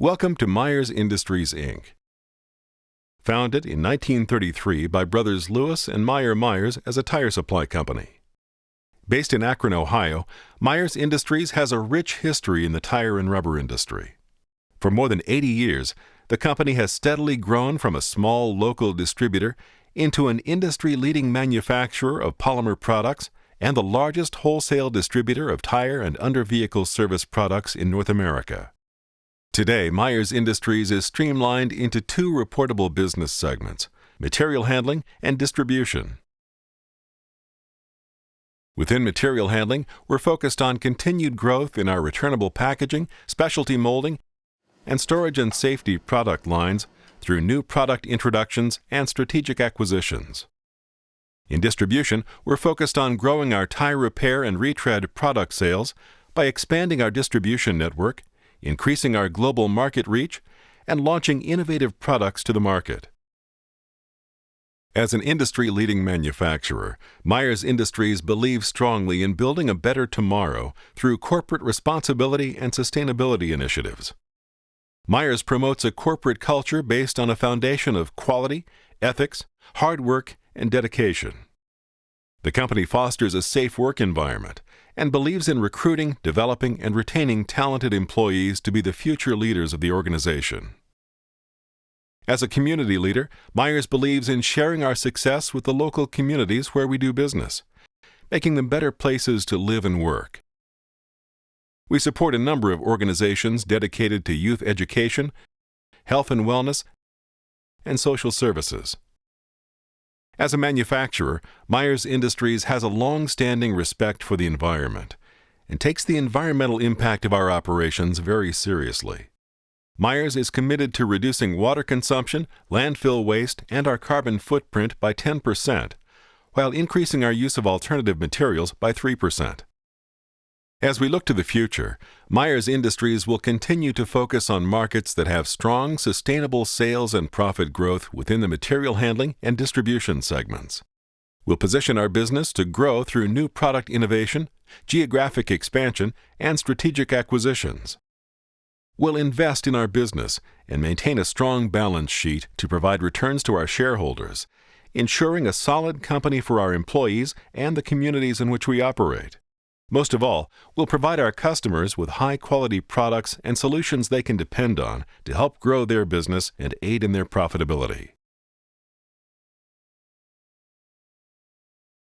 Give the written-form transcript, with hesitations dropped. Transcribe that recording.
Welcome to Myers Industries, Inc. Founded in 1933 by brothers Louis and Meyer Myers as a tire supply company. Based in Akron, Ohio, Myers Industries has a rich history in the tire and rubber industry. For more than 80 years, the company has steadily grown from a small local distributor into an industry-leading manufacturer of polymer products and the largest wholesale distributor of tire and under-vehicle service products in North America. Today, Myers Industries is streamlined into two reportable business segments: material handling and distribution. Within material handling, we're focused on continued growth in our returnable packaging, specialty molding, and storage and safety product lines through new product introductions and strategic acquisitions. In distribution, we're focused on growing our tire repair and retread product sales by expanding our distribution network, increasing our global market reach, and launching innovative products to the market. As an industry-leading manufacturer, Myers Industries believes strongly in building a better tomorrow through corporate responsibility and sustainability initiatives. Myers promotes a corporate culture based on a foundation of quality, ethics, hard work, and dedication. The company fosters a safe work environment and believes in recruiting, developing, and retaining talented employees to be the future leaders of the organization. As a community leader, Myers believes in sharing our success with the local communities where we do business, making them better places to live and work. We support a number of organizations dedicated to youth education, health and wellness, and social services. As a manufacturer, Myers Industries has a long-standing respect for the environment and takes the environmental impact of our operations very seriously. Myers is committed to reducing water consumption, landfill waste, and our carbon footprint by 10%, while increasing our use of alternative materials by 3%. As we look to the future, Myers Industries will continue to focus on markets that have strong, sustainable sales and profit growth within the material handling and distribution segments. We'll position our business to grow through new product innovation, geographic expansion, and strategic acquisitions. We'll invest in our business and maintain a strong balance sheet to provide returns to our shareholders, ensuring a solid company for our employees and the communities in which we operate. Most of all, we'll provide our customers with high-quality products and solutions they can depend on to help grow their business and aid in their profitability.